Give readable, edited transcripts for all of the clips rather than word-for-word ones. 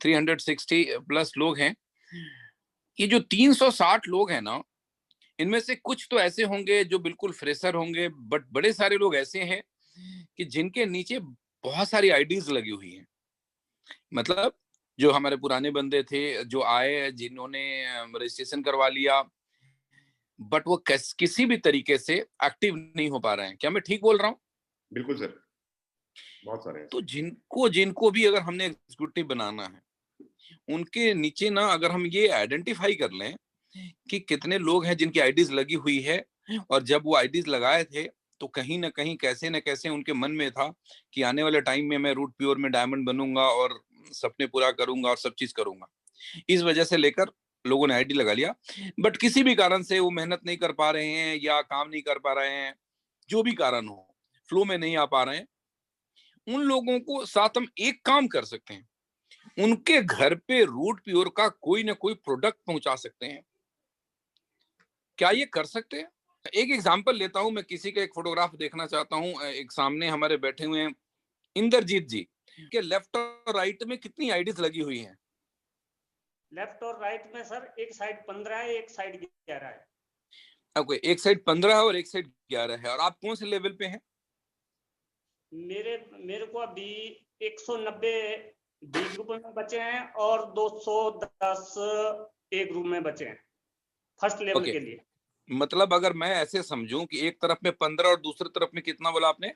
360 plus लोग हैं। ये जो 360 लोग हैं ना, इनमें से कुछ तो ऐसे होंगे जो बिल्कुल फ्रेशर होंगे, बट बड़े सारे लोग ऐसे हैं कि जिनके नीचे बहुत सारी आईडीज लगी हुई हैं। मतलब जो हमारे पुराने बंदे थे, जो आए, जिन्होंने रजिस्ट्रेशन करवा लिया, बट वो किसी भी तरीके से एक्टिव नहीं हो पा रहे हैं। क्या मैं ठीक बोल रहा हूँ? बिल्कुल सर, बहुत सारे हैं। तो जिनको जिनको भी अगर हमने एग्जीक्यूटिव बनाना है, उनके नीचे ना अगर हम ये आइडेंटिफाई कर लें कि कितने लोग हैं जिनकी आईडीज लगी हुई है, और जब वो आईडीज लगाए थे तो कहीं ना कहीं कैसे न कैसे उनके मन में था कि आने वाले टाइम में मैं रूट प्योर में डायमंड बनूंगा और सपने पूरा करूंगा और सब चीज करूंगा। इस वजह से लेकर लोगों ने आईडी लगा लिया, बट किसी भी कारण से वो मेहनत नहीं कर पा रहे हैं या काम नहीं कर पा रहे हैं, जो भी कारण हो, फ्लो में नहीं आ पा रहे हैं, उन लोगों को साथ हम एक काम कर सकते हैं, उनके घर पे रूट प्योर का कोई ना कोई प्रोडक्ट पहुंचा सकते हैं। क्या ये कर सकते हैं? एक एग्जांपल लेता हूं, मैं किसी का एक फोटोग्राफ देखना चाहता हूं। एक सामने हमारे बैठे हुए हैं इंद्रजीत जी, के लेफ्ट और राइट में कितनी आईडीज लगी हुई हैं? लेफ्ट और राइट में सर एक साइड 15 है, एक साइड 11 है। ओके, एक साइड 15 है और एक साइड 11 है। और आप कौन से लेवल पे हैं? मेरे को अभी 190 बी ग्रुप में बचे हैं और 210 ए ग्रुप में बचे हैं फर्स्ट लेवल के लिए। मतलब अगर मैं ऐसे समझूं कि एक तरफ में 15 और दूसरी तरफ में कितना बोला आपने?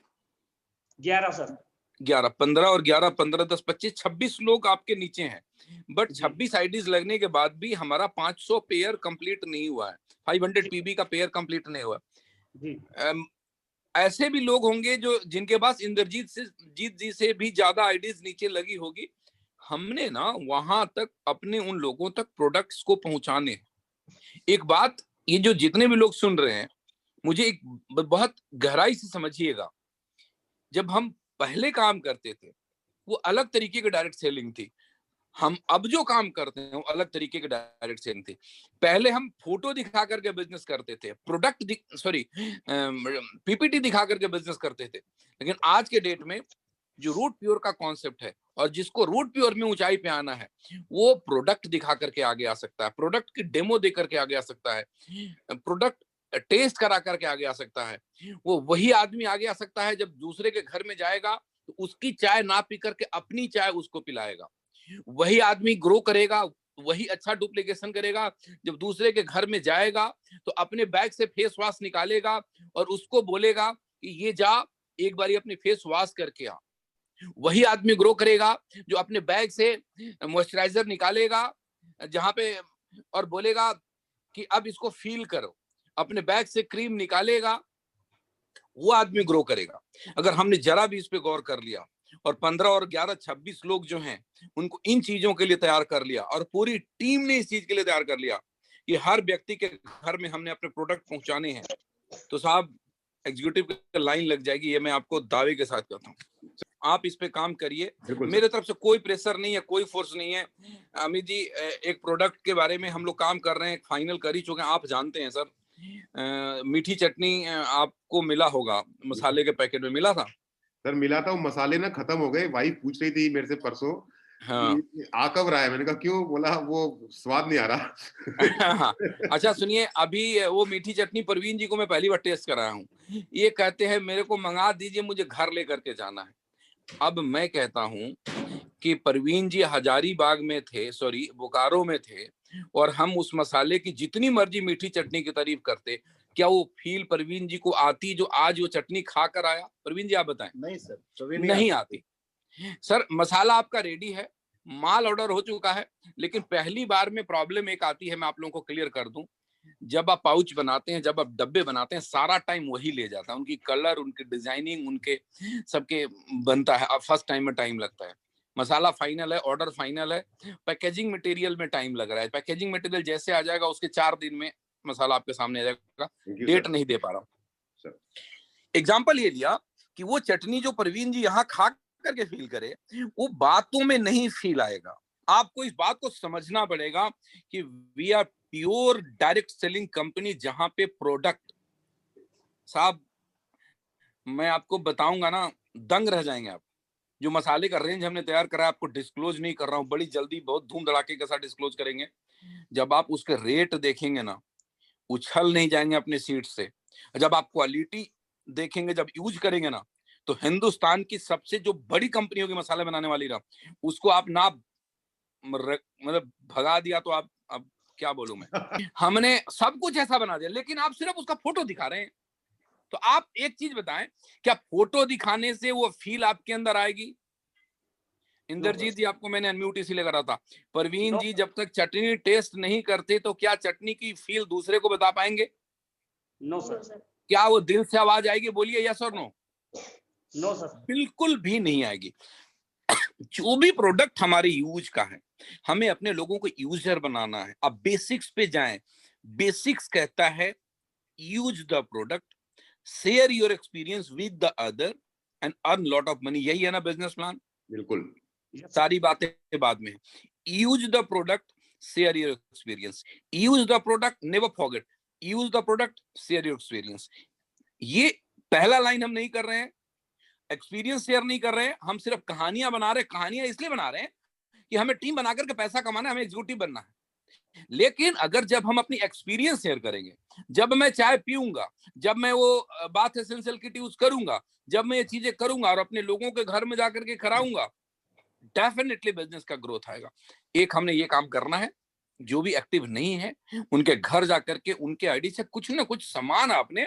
11 सर। 11, 15 और 11, 15, 10, 25, 26 लोग आपके नीचे हैं। बट 26 आईडीज लगने के बाद भी हमारा 500 पेयर कंप्लीट नहीं हुआ है, 500 पीबी का पेयर कंप्लीट नहीं हुआ जी। ऐसे भी लोग होंगे जो जिनके पास जीत जी से भी ज्यादा आईडीज नीचे लगी होगी। हमने ना वहां तक अपने उन लोगों तक प्रोडक्ट्स को पहुंचाने। एक बात, ये जो जितने भी लोग सुन रहे हैं, मुझे एक बहुत गहराई से समझिएगा। जब हम पहले काम करते थे, वो अलग तरीके की डायरेक्ट सेलिंग थी। हम अब जो काम करते हैं वो अलग तरीके की डायरेक्ट सेलिंग थी। पहले हम फोटो दिखा करके बिजनेस करते थे, पीपीटी दिखा करके बिजनेस करते थे। लेकिन आज के डेट में जो रूट प्योर का कॉन्सेप्ट है, और जिसको रूट प्योर में ऊंचाई पे आना है, वो प्रोडक्ट दिखा करके आगे आ सकता है, प्रोडक्ट की डेमो दे करके आगे आ सकता है, प्रोडक्ट टेस्ट करा करके आगे आ सकता है। वो वही आदमी आगे आ सकता है जब दूसरे के घर में जाएगा तो उसकी चाय ना पी करके अपनी चाय उसको पिलाएगा। वही आदमी ग्रो करेगा, वही अच्छा डुप्लीकेशन करेगा जब दूसरे के घर में जाएगा तो अपने बैग से फेस वॉश निकालेगा और उसको बोलेगा कि ये जा एक बारी अपनी फेस वॉश करके आ। वही आदमी ग्रो करेगा जो अपने बैग से मॉइस्चराइजर निकालेगा जहां पे, और बोलेगा कि अब इसको फील करो। अपने बैग से क्रीम निकालेगा, वो आदमी ग्रो करेगा। अगर हमने जरा भी इस पे गौर कर लिया और 15 और 11, 26 लोग जो हैं उनको इन चीजों के लिए तैयार कर लिया, और पूरी टीम ने इस चीज के लिए तैयार कर लिया कि हर व्यक्ति के घर में हमने अपने प्रोडक्ट पहुंचाने हैं, तो साहब एग्जीक्यूटिव की लाइन लग जाएगी। ये मैं आपको दावे के साथ कहता हूँ। आप इस पे काम करिए, मेरे तरफ से कोई प्रेशर नहीं है, कोई फोर्स नहीं है। अमित जी, एक प्रोडक्ट के बारे में हम लोग काम कर रहे हैं, फाइनल कर ही चुके हैं। आप जानते हैं सर, मीठी चटनी आपको मिला होगा, मसाले के पैकेट में मिला था सर। मिला था, वो मसाले ना खत्म हो गए। वाइफ पूछ रही थी मेरे से परसों, हाँ। आ कब रहा है? मैंने कहा क्यों? बोला वो स्वाद नहीं आ रहा। हाँ। अच्छा सुनिए, अभी वो मीठी चटनी परवीन जी को मैं पहली बार टेस्ट कराया हूँ। ये कहते हैं मेरे को मंगा दीजिए, मुझे घर लेकर के जाना है। अब मैं कहता हूँ कि परवीन जी हजारीबाग में थे, सॉरी बोकारो में थे, और हम उस मसाले की जितनी मर्जी मीठी चटनी की तारीफ करते, क्या वो फील परवीन जी को आती जो आज वो चटनी खा कर आया? परवीन जी आप बताएं। नहीं सर, नहीं आती। सर मसाला आपका रेडी है, माल ऑर्डर हो चुका है, लेकिन पहली बार में प्रॉब्लम एक आती है, मैं आप लोगों को क्लियर कर दूं। जब आप पाउच बनाते हैं, जब आप डब्बे बनाते हैं, सारा टाइम वही ले जाता है। उनकी कलर, उनकी डिजाइनिंग, उनके सबके बनता है। अब फर्स्ट टाइम में टाइम लगता है। मसाला फाइनल है, ऑर्डर फाइनल है, पैकेजिंग मटेरियल में टाइम लग रहा है। पैकेजिंग मटेरियल जैसे आ जाएगा उसके 4 दिन में मसाला आपके सामने आ जाएगा। डेट नहीं दे पा रहा हूँ। एग्जाम्पल ये लिया कि वो चटनी जो परवीन जी यहाँ खा करके फील करे, वो बातों में नहीं फील आएगा। आपको इस बात को समझना पड़ेगा कि we are pure direct selling company, जहां पे प्रोडक्ट, साहब मैं आपको बताऊंगा ना, दंग रह जाएंगे आप। जो मसाले का रेंज हमने तैयार करा, आपको डिस्क्लोज नहीं कर रहा हूँ, बड़ी जल्दी बहुत धूम धड़ाके के साथ डिस्क्लोज करेंगे। जब आप उसके रेट देखेंगे ना, उछल नहीं जाएंगे अपने सीट से। जब आप क्वालिटी देखेंगे, जब यूज करेंगे ना, तो हिंदुस्तान की सबसे जो बड़ी कंपनी होगी मसाले बनाने वाली ना, उसको आप ना मतलब भगा दिया तो आप, अब क्या बोलूं मैं। हमने सब कुछ ऐसा बना दिया, लेकिन आप सिर्फ उसका फोटो दिखा रहे हैं। तो आप एक चीज बताएं, क्या फोटो दिखाने से वो फील आपके अंदर आएगी? इंद्रजीत जी, आपको मैंने अनम्यूट इसीलिए करा था। परवीन जी, जब तक चटनी टेस्ट नहीं करते तो क्या चटनी की फील दूसरे को बता पाएंगे? No sir. क्या वो दिल से आवाज आएगी? बोलिए यस और नो। No sir. बिल्कुल भी नहीं आएगी। जो भी प्रोडक्ट हमारे यूज का है, हमें अपने लोगों को यूजर बनाना है। अब बेसिक्स पे जाएं। बेसिक्स कहता है use the product, share your experience with the other and earn lot of money. यही है ना बिजनेस प्लान? बिल्कुल। सारी बातें बाद में। Use the product, share your experience. Use the product, never forget, use the product, share your experience. ये पहला लाइन हम नहीं कर रहे हैं, एक्सपीरियंस शेयर नहीं कर रहे हैं, हम सिर्फ कहानियां बना रहे हैं। कहानियां इसलिए बना रहे हैं कि हमें टीम बना करके पैसा कमाना है, हमें एग्जीक्यूटिव बनना है। लेकिन अगर जब हम अपनी एक्सपीरियंस शेयर करेंगे, जब मैं चाय पीऊंगा, जब मैं वो बाथ एसेंशियल किट यूज करूंगा, जब मैं ये चीजें करूंगा और अपने लोगों के घर में जाकर के खिलाऊंगा, डेफिनेटली बिजनेस का ग्रोथ आएगा। एक हमने ये काम करना है, जो भी एक्टिव नहीं है उनके घर जाकर के उनके आईडी से कुछ ना कुछ सामान आपने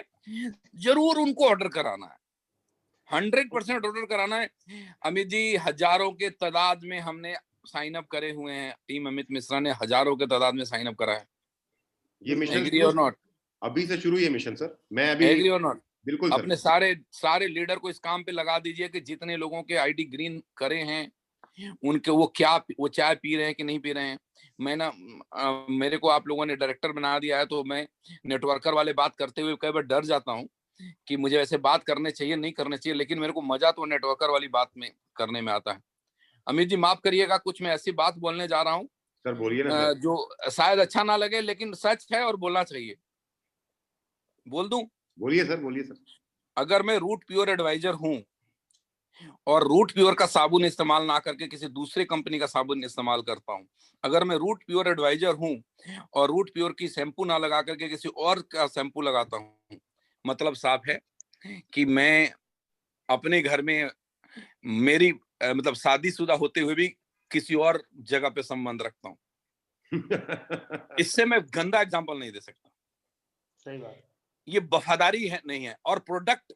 जरूर उनको ऑर्डर कराना है। 100% ऑर्डर कराना है। अमित जी, हजारों के तादाद में हमने साइन अप करे हुए हैं। टीम अमित मिश्रा ने हजारों के तादाद में साइन अप करा है। ये मिशन एग्री और नॉट? अभी से शुरू ये मिशन सर, मैं अभी एग्री और नॉट? बिल्कुल अपने सर। सारे लीडर को इस काम पे लगा दीजिए कि जितने लोगों के आईडी ग्रीन करे हैं, उनके वो चाय पी रहे हैं कि नहीं पी रहे हैं। मैं ना मेरे को आप लोगों ने डायरेक्टर बना दिया है, तो मैं नेटवर्कर वाले बात करते हुए कई बार डर जाता हूँ कि मुझे ऐसे बात करने चाहिए नहीं करने चाहिए, लेकिन मेरे को मजा तो नेटवर्कर वाली बात में करने में आता है। अमित जी माफ करिएगा, कुछ मैं ऐसी बात बोलने जा रहा हूँ सर बोलिए ना सर। जो शायद अच्छा ना लगे, लेकिन सच है और बोलना चाहिए। बोल दूं? बोलिए सर, बोलिए सर। अगर मैं रूट प्योर एडवाइजर हूं और रूट प्योर का साबुन इस्तेमाल ना करके किसी दूसरे कंपनी का साबुन इस्तेमाल करता हूं, अगर मैं रूट प्योर एडवाइजर हूं और रूट प्योर की शैम्पू ना लगा करके किसी और का शैम्पू लगाता हूं, मतलब साफ है कि मैं अपने घर में मेरी मतलब शादीशुदा होते हुए भी किसी और जगह पे संबंध रखता हूं। इससे मैं गंदा एग्जांपल नहीं दे सकता। सही बात। ये वफादारी है नहीं है। और प्रोडक्ट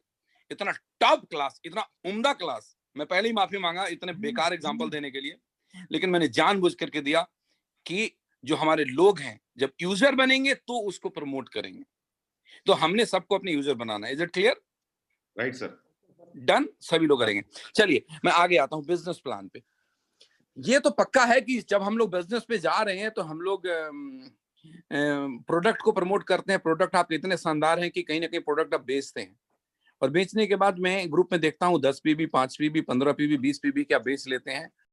इतना टॉप क्लास, इतना उम्दा क्लास, मैं पहले ही माफी मांगा इतने बेकार एग्जांपल देने के लिए, लेकिन मैंने जानबूझ करके दिया कि जो हमारे लोग हैं जब यूजर बनेंगे तो उसको प्रमोट करेंगे। तो हमने सबको अपने यूजर बनाना है। Is it clear? Right sir. Done, सभी लोग करेंगे। चलिए मैं आगे आता हूं बिजनेस प्लान पे। ये तो पक्का है कि जब हम लोग बिजनेस पे जा रहे हैं तो हम लोग प्रोडक्ट को प्रमोट करते हैं। प्रोडक्ट आपके इतने शानदार हैं कि कहीं ना कहीं प्रोडक्ट आप बेचते हैं, और बेचने के बाद मैं ग्रुप में देखता हूँ 10 पीबी, 5 पीबी, 15 पीबी, 20 पीबी क्या बेच लेते हैं।